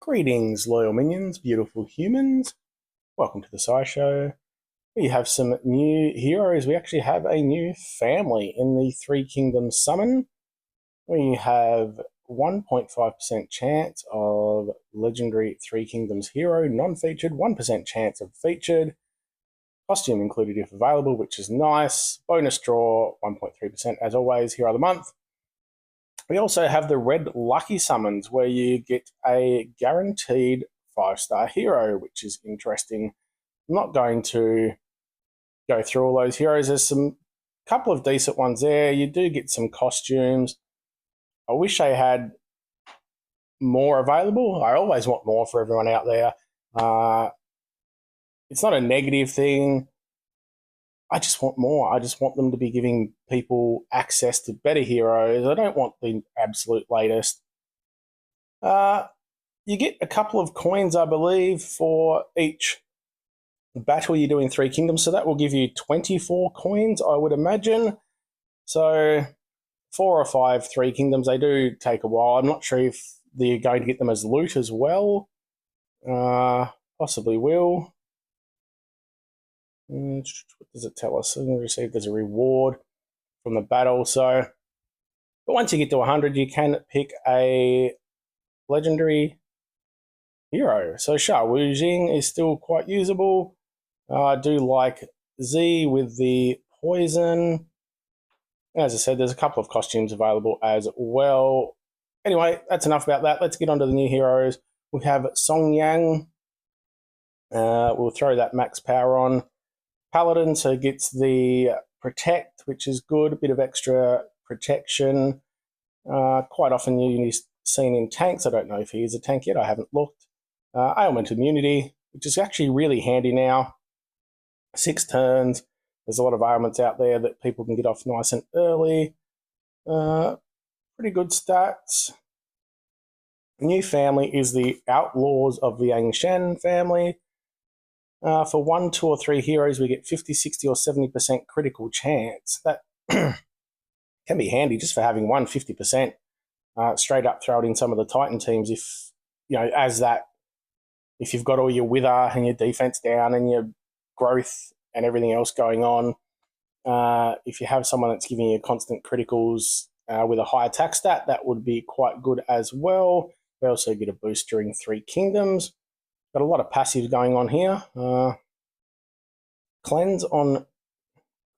Greetings, loyal minions, beautiful humans. Welcome to the SciShow. We have some new heroes. We actually have a new family in the Three Kingdoms summon. We have 1.5% chance of legendary Three Kingdoms hero, non-featured, 1% chance of featured. Costume included if available, which is nice. Bonus draw, 1.3% as always, hero of the month. We also have the red lucky summons where you get a guaranteed 5-star hero, which is interesting. I'm not going to go through all those heroes. There's some couple of decent ones there. You do get some costumes. I wish they had more available. I always want more for everyone out there. It's not a negative thing. I just want more. I just want them to be giving people access to better heroes. I don't want the absolute latest. You get a couple of coins, I believe, for each battle you do in Three Kingdoms. So that will give you 24 coins, I would imagine. So 4 or 5 Three Kingdoms, they do take a while. I'm not sure if they're going to get them as loot as well. Possibly will. What does it tell us? Received as a reward from the battle. So, but once you get to 100, you can pick a legendary hero. So Sha Wu Jing is still quite usable. I do like Z with the poison. As I said, there's a couple of costumes available as well. Anyway, that's enough about that. Let's get on to the new heroes. We have Song Yang. We'll throw that max power on. Paladin, so gets the protect, which is good, a bit of extra protection. Quite often you're seen in tanks. I don't know if he is a tank yet, I haven't looked. Ailment immunity, which is actually really handy now. 6 turns. There's a lot of ailments out there that people can get off nice and early. Pretty good stats. The new family is the Outlaws of the Liangshan family. For 1, 2, or 3 heroes, we get 50, 60, or 70% critical chance. That can be handy just for having 50%. Straight up throw it in some of the Titan teams if, if you've got all your wither and your defense down and your growth and everything else going on. If you have someone that's giving you constant criticals with a high attack stat, that would be quite good as well. We also get a boost during Three Kingdoms. Got a lot of passives going on here. Cleanse on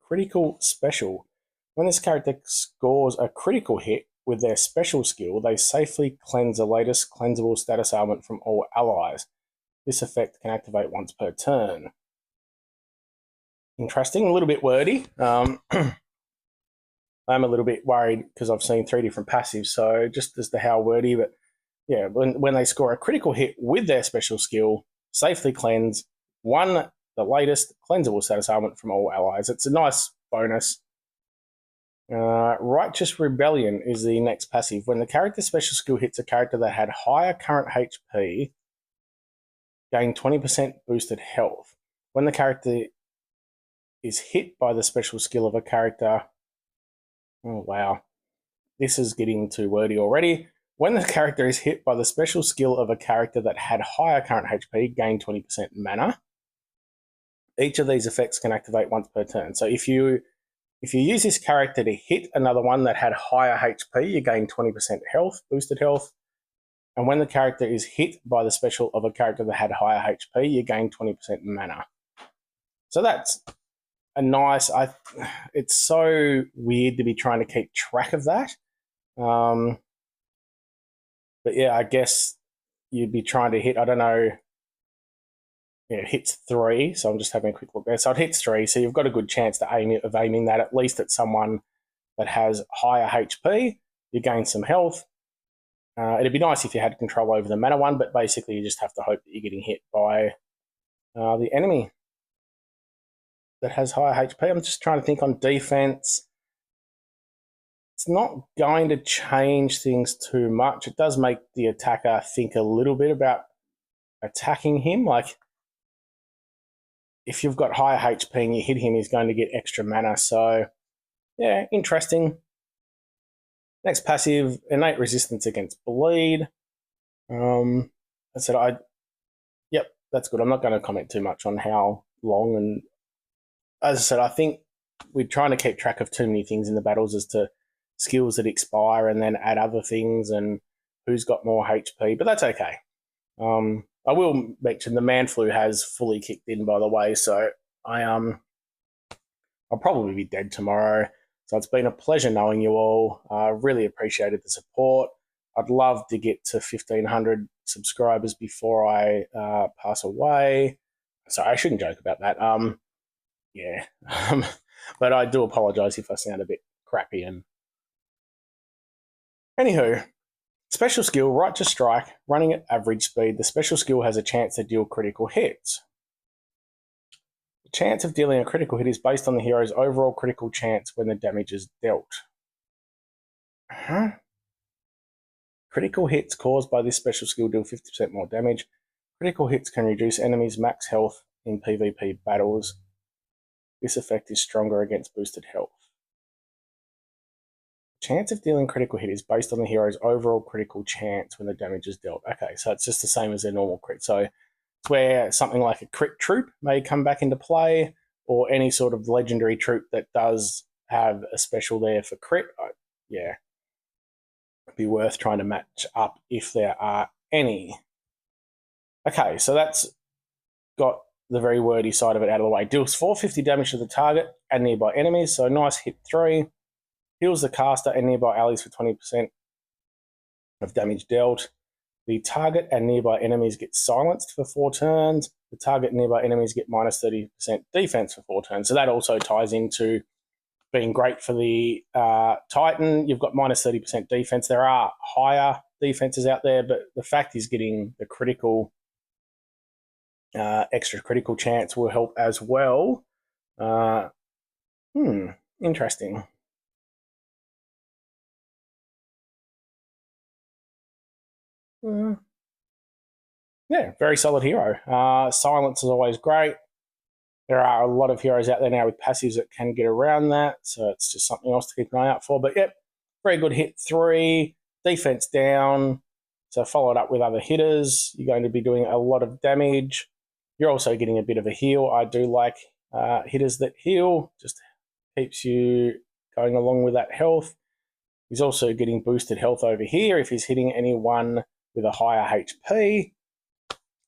critical special. When this character scores a critical hit with their special skill, they safely cleanse the latest cleansable status ailment from all allies. This effect can activate once per turn. Interesting, a little bit wordy. I'm a little bit worried because I've seen 3 different passives, so just as to how wordy, but yeah, when they score a critical hit with their special skill, safely cleanse the latest cleansable status ailment from all allies. It's a nice bonus. Righteous Rebellion is the next passive. When the character's special skill hits a character that had higher current HP, gain 20% boosted health. When the character is hit by the special skill of a character, oh wow, this is getting too wordy already. When the character is hit by the special skill of a character that had higher current HP, gain 20% mana. Each of these effects can activate once per turn. So if you use this character to hit another one that had higher HP, you gain 20% health, boosted health. And when the character is hit by the special of a character that had higher HP, you gain 20% mana. So that's a nice... it's so weird to be trying to keep track of that. But yeah, I guess you'd be trying to hit, I don't know, yeah, it hits 3, so I'm just having a quick look there. So it hits 3, so you've got a good chance of aiming that at least at someone that has higher HP. You gain some health. It'd be nice if you had control over the mana one, but basically you just have to hope that you're getting hit by the enemy that has higher HP. I'm just trying to think on defense. It's not going to change things too much. It does make the attacker think a little bit about attacking him. Like, if you've got higher HP and you hit him, he's going to get extra mana. So, yeah, interesting. Next passive, innate resistance against bleed. I said, yep, that's good. I'm not going to comment too much on how long. And as I said, I think we're trying to keep track of too many things in the battles as to skills that expire and then add other things and who's got more HP, but that's okay. I will mention the man flu has fully kicked in, by the way, so I'll probably be dead tomorrow. So it's been a pleasure knowing you all. I really appreciated the support. I'd love to get to 1,500 subscribers before I pass away. So I shouldn't joke about that. Yeah, but I do apologise if I sound a bit crappy. And anywho, special skill, right to strike, running at average speed. The special skill has a chance to deal critical hits. The chance of dealing a critical hit is based on the hero's overall critical chance when the damage is dealt. Critical hits caused by this special skill deal 50% more damage. Critical hits can reduce enemies' max health in PvP battles. This effect is stronger against boosted health. Chance of dealing critical hit is based on the hero's overall critical chance when the damage is dealt. Okay, so it's just the same as their normal crit. So it's where something like a crit troop may come back into play, or any sort of legendary troop that does have a special there for crit. Yeah, it'd be worth trying to match up if there are any. Okay, so that's got the very wordy side of it out of the way. Deals 450 damage to the target and nearby enemies, so nice hit 3. Heals the caster and nearby allies for 20% of damage dealt. The target and nearby enemies get silenced for 4 turns. The target and nearby enemies get minus 30% defense for 4 turns. So that also ties into being great for the Titan. You've got minus 30% defense. There are higher defenses out there, but the fact is getting the critical, extra critical chance will help as well. Interesting. Yeah, very solid hero. Silence is always great. There are a lot of heroes out there now with passives that can get around that, so it's just something else to keep an eye out for. But yep, very good hit 3, defense down, so followed up with other hitters. You're going to be doing a lot of damage. You're also getting a bit of a heal. I do like hitters that heal, just keeps you going along with that health. He's also getting boosted health over here if he's hitting anyone with a higher HP.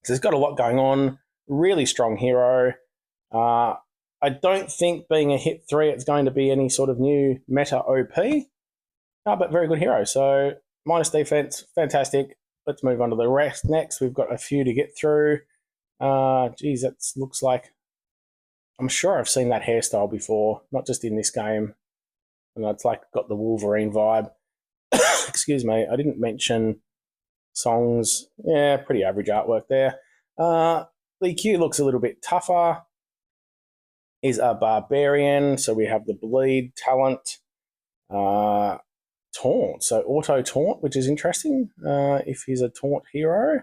So he's got a lot going on. Really strong hero. I don't think being a hit 3 it's going to be any sort of new meta OP. But very good hero. So minus defense, fantastic. Let's move on to the rest next. We've got a few to get through. Geez, that looks like... I'm sure I've seen that hairstyle before, not just in this game. And it's like got the Wolverine vibe. Excuse me, I didn't mention songs. Yeah, pretty average artwork there. The Q looks a little bit tougher. Is a barbarian, so we have the bleed talent. Taunt, so auto taunt, which is interesting if he's a taunt hero.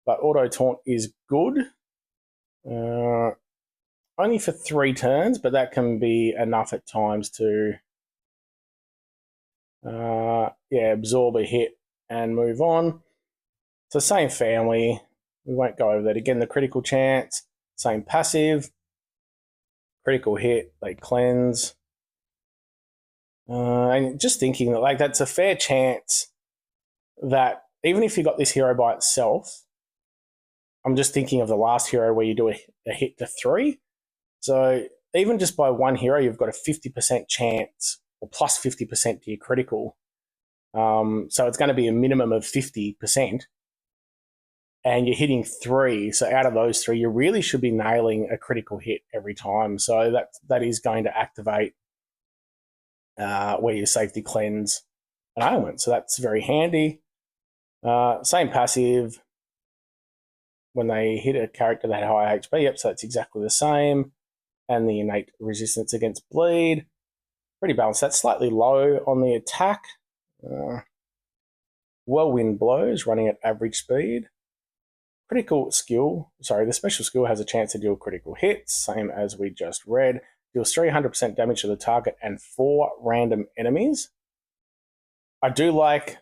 But auto taunt is good. Only for 3 turns, but that can be enough at times to absorb a hit and move on. So same family. We won't go over that again. The critical chance, same passive. Critical hit, they cleanse. And just thinking that that's a fair chance that even if you got this hero by itself, I'm just thinking of the last hero where you do a hit to 3. So even just by one hero, you've got a 50% chance or plus 50% to your critical. So it's going to be a minimum of 50%. And you're hitting 3. So out of those 3, you really should be nailing a critical hit every time. So that is going to activate where you safety cleanse an ailment. So that's very handy. Same passive. When they hit a character that had high HP, yep, so it's exactly the same. And the innate resistance against bleed. Pretty balanced. That's slightly low on the attack. Whirlwind blows, running at average speed. Critical skill, the special skill has a chance to deal critical hits, same as we just read. Deals 300% damage to the target and 4 random enemies. I do like,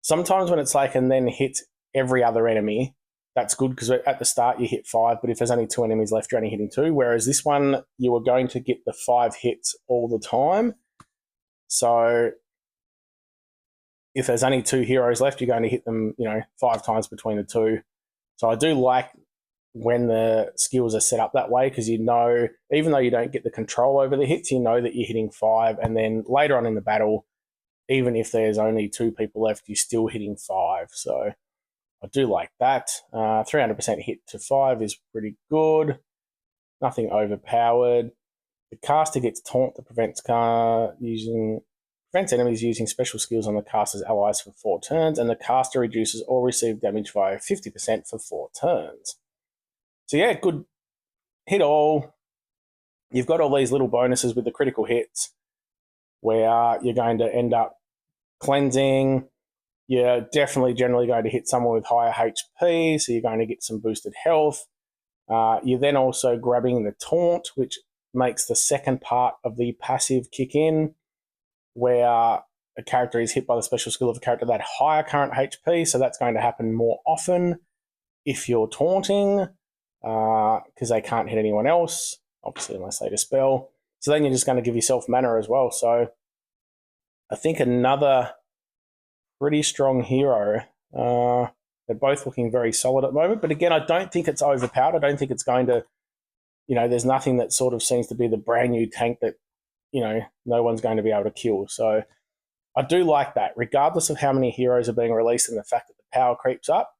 sometimes when it's and then hits every other enemy, that's good because at the start you hit 5, but if there's only 2 enemies left, you're only hitting 2. Whereas this one, you are going to get the 5 hits all the time. So if there's only 2 heroes left, you're going to hit them, 5 times between the 2. So I do like when the skills are set up that way because even though you don't get the control over the hits, you know that you're hitting 5. And then later on in the battle, even if there's only 2 people left, you're still hitting 5. So I do like that. 300% hit to 5 is pretty good. Nothing overpowered. The caster gets taunt that prevents enemies using special skills on the caster's allies for 4 turns, and the caster reduces or receive damage by 50% for 4 turns. So yeah, good hit all. You've got all these little bonuses with the critical hits where you're going to end up cleansing. You're definitely generally going to hit someone with higher HP, so you're going to get some boosted health. You're then also grabbing the taunt, which makes the second part of the passive kick in, where a character is hit by the special skill of a character that higher current HP, so that's going to happen more often if you're taunting, because they can't hit anyone else, obviously unless they dispel. So then you're just going to give yourself mana as well. So I think another pretty strong hero. They're both looking very solid at the moment. But again, I don't think it's overpowered. I don't think it's going to, there's nothing that sort of seems to be the brand new tank that, no one's going to be able to kill. So I do like that, regardless of how many heroes are being released and the fact that the power creeps up.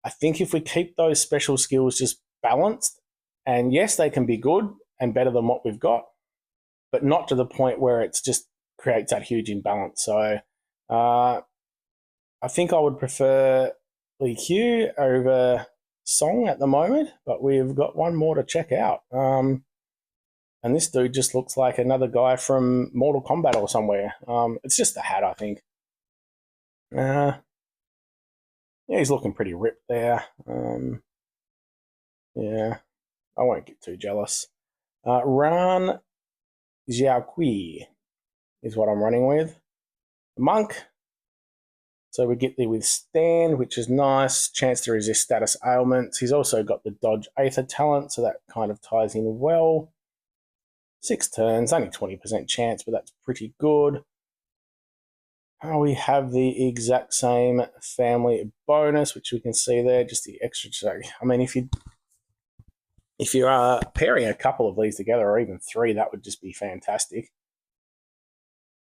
I think if we keep those special skills just balanced, and yes, they can be good and better than what we've got, but not to the point where it's just creates that huge imbalance. So I think I would prefer Li Q over Song at the moment, but we've got one more to check out. And this dude just looks like another guy from Mortal Kombat or somewhere. It's just a hat, I think. Yeah, he's looking pretty ripped there. Yeah, I won't get too jealous. Ruan Xiaoqi is what I'm running with. Monk. So we get the Withstand, which is nice. Chance to resist status ailments. He's also got the Dodge Aether talent, so that kind of ties in well. 6 turns, only 20% chance, but that's pretty good. We have the exact same family bonus, which we can see there, just the extra. I mean, if you are pairing a couple of these together, or even 3, that would just be fantastic.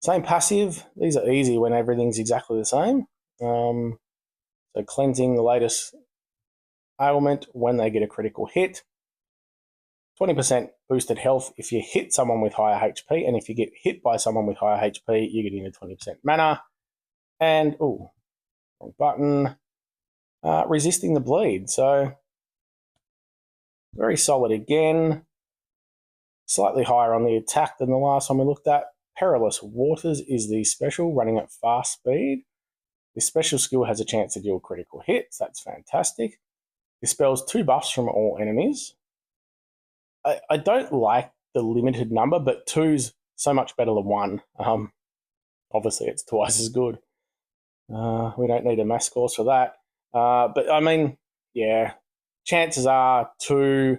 Same passive. These are easy when everything's exactly the same. So cleansing the latest ailment when they get a critical hit. 20% boosted health if you hit someone with higher HP, and if you get hit by someone with higher HP, you're getting a 20% mana. And, wrong button, resisting the bleed. So, very solid again. Slightly higher on the attack than the last one we looked at. Perilous Waters is the special, running at fast speed. This special skill has a chance to deal critical hits. That's fantastic. Dispels 2 buffs from all enemies. I don't like the limited number, but 2's so much better than 1. Obviously, it's twice as good. We don't need a mass course for that. But, I mean, yeah, chances are 2...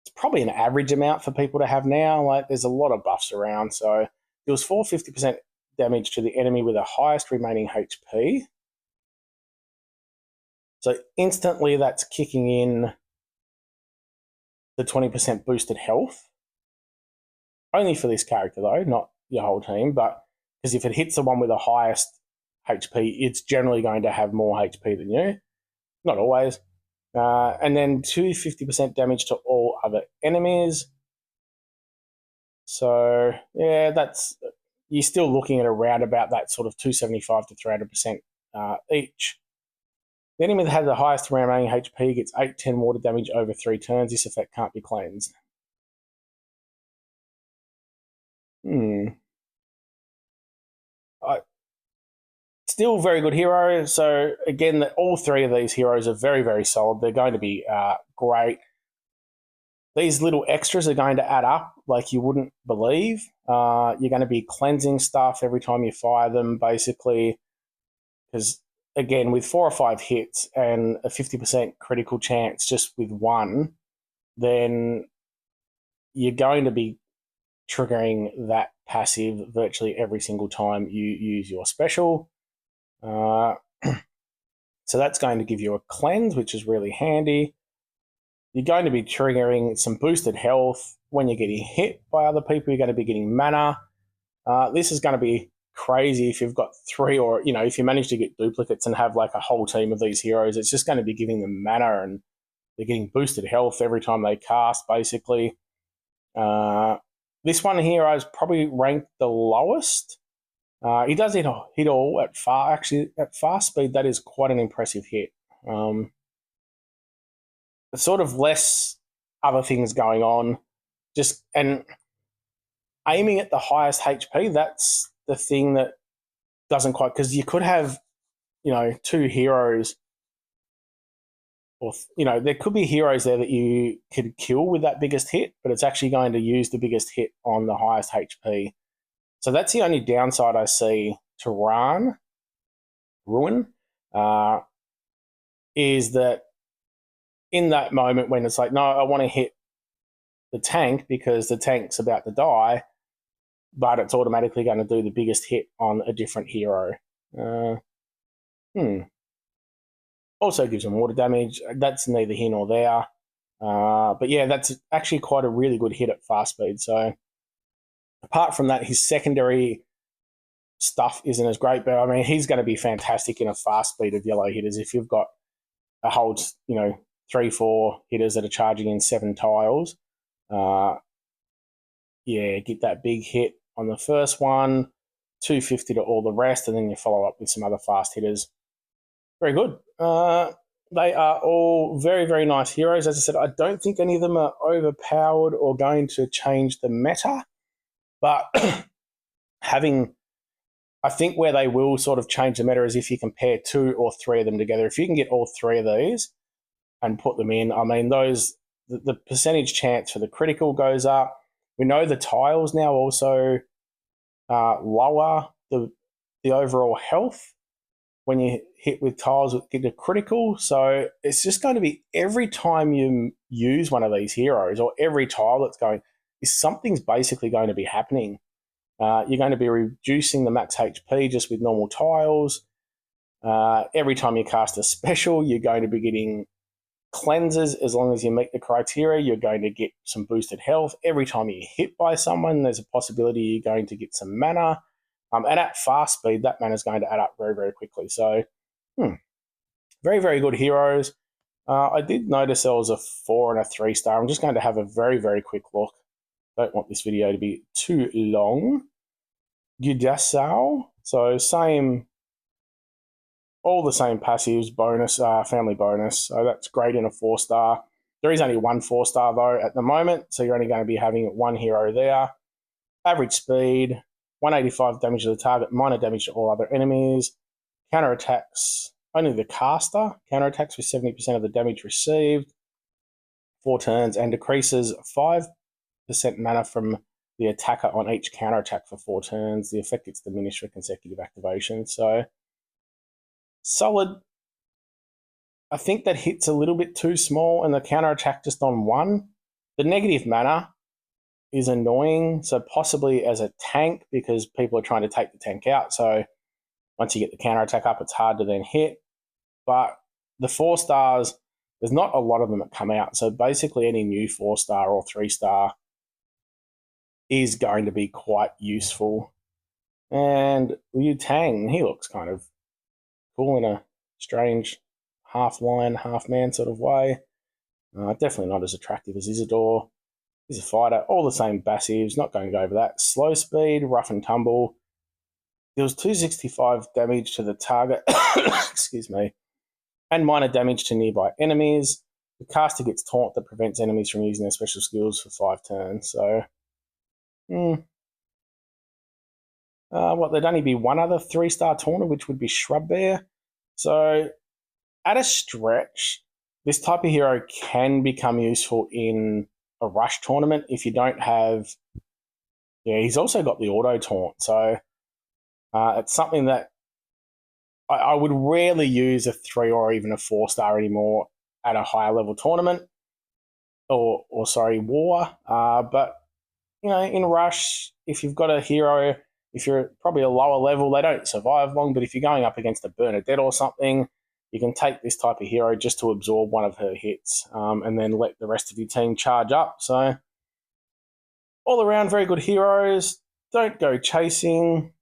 It's probably an average amount for people to have now. Like, there's a lot of buffs around. So, deals 450% damage to the enemy with the highest remaining HP. So, instantly that's kicking in the 20% boosted health. Only for this character, though, not your whole team. But because if it hits the one with the highest HP, it's generally going to have more HP than you. Not always. And then 250% damage to all other enemies. So, yeah, you're still looking at around about that sort of 275 to 300% each. The enemy that has the highest remaining HP gets 8-10 water damage over 3 turns. This effect can't be cleansed. Still very good hero. So again, all 3 of these heroes are very, very solid. They're going to be great. These little extras are going to add up like you wouldn't believe. You're going to be cleansing stuff every time you fire them, basically, because again, with 4 or 5 hits and a 50% critical chance just with one, then you're going to be triggering that passive virtually every single time you use your special. So that's going to give you a cleanse, which is really handy. You're going to be triggering some boosted health. When you're getting hit by other people, you're going to be getting mana. This is going to be crazy if you've got 3, or, if you manage to get duplicates and have like a whole team of these heroes. It's just going to be giving them mana, and they're getting boosted health every time they cast, basically. This one here is probably ranked the lowest. He does hit all at fast speed. That is quite an impressive hit. Sort of less other things going on, and aiming at the highest HP. That's the thing that doesn't quite, because you could have 2 heroes, or there could be heroes there that you could kill with that biggest hit, but it's actually going to use the biggest hit on the highest HP. So that's the only downside I see to Ruan, is that in that moment when it's like, no, I want to hit the tank because the tank's about to die, but it's automatically going to do the biggest hit on a different hero. Also gives them water damage. That's neither here nor there. But yeah, that's actually quite a really good hit at fast speed. So apart from that, his secondary stuff isn't as great, but I mean, he's going to be fantastic in a fast speed of yellow hitters. If you've got a whole, 3-4 hitters that are charging in 7 tiles, get that big hit on the first one, 250 to all the rest, and then you follow up with some other fast hitters. Very good. They are all very, very nice heroes. As I said, I don't think any of them are overpowered or going to change the meta, but I think where they will sort of change the meta is if you compare 2 or 3 of them together. If you can get all 3 of these and put them in, I mean, the percentage chance for the critical goes up. We know the tiles now also lower the overall health when you hit with tiles that get a critical. So it's just going to be every time you use one of these heroes, or every tile that's going, something's basically going to be happening. You're going to be reducing the max HP just with normal tiles. Every time you cast a special, you're going to be getting cleanses. As long as you meet the criteria, you're going to get some boosted health. Every time you're hit by someone, there's a possibility you're going to get some mana. And at fast speed, that mana is going to add up very, very quickly. So, very, very good heroes. I did notice there was a 4 and a 3-star. I'm just going to have a very, very quick look. Don't want this video to be too long. Gudasao. So all the same passives, bonus, family bonus. So that's great in a 4-star. There is only one 4-star though at the moment, so you're only going to be having one hero there. Average speed, 185 damage to the target, minor damage to all other enemies. Counterattacks, only the caster counterattacks with 70% of the damage received. 4 turns, and decreases 5% mana from the attacker on each counterattack for 4 turns. The effect gets diminished for consecutive activation. So solid. I think that hit's a little bit too small, and the counterattack just on 1. The negative mana is annoying, so possibly as a tank, because people are trying to take the tank out. So once you get the counterattack up, it's hard to then hit. But the 4-stars, there's not a lot of them that come out. So basically any new 4-star or 3-star is going to be quite useful. And Liu Tang, he looks kind of cool in a strange half-lion, half-man sort of way. Definitely not as attractive as Isidore. He's a fighter, all the same passives, not going to go over that. Slow speed, rough and tumble. Deals 265 damage to the target, excuse me, and minor damage to nearby enemies. The caster gets taunt that prevents enemies from using their special skills for 5 turns. So, there'd only be one other 3-star taunter, which would be Shrubbear. So, at a stretch, this type of hero can become useful in a rush tournament if you don't have... Yeah, he's also got the auto taunt. So, it's something that I would rarely use a 3 or even a 4-star anymore at a higher level tournament or war. But in Rush, if you've got a hero, if you're probably a lower level, they don't survive long. But if you're going up against a Bernadette or something, you can take this type of hero just to absorb one of her hits, and then let the rest of your team charge up. So all around, very good heroes. Don't go chasing.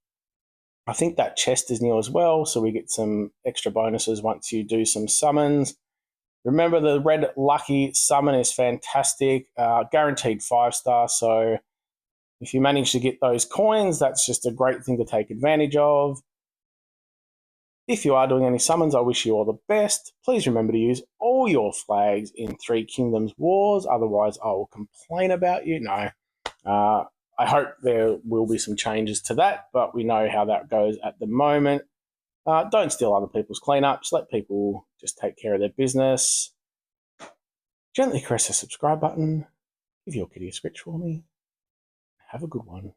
I think that chest is new as well, so we get some extra bonuses once you do some summons. Remember, the red lucky summon is fantastic, guaranteed 5-star. So if you manage to get those coins, that's just a great thing to take advantage of. If you are doing any summons, I wish you all the best. Please remember to use all your flags in Three Kingdoms Wars, otherwise I will complain about you. No. I hope there will be some changes to that, but we know how that goes at the moment. Don't steal other people's cleanups. Let people just take care of their business. Gently press the subscribe button. Give your kitty a scratch for me. Have a good one.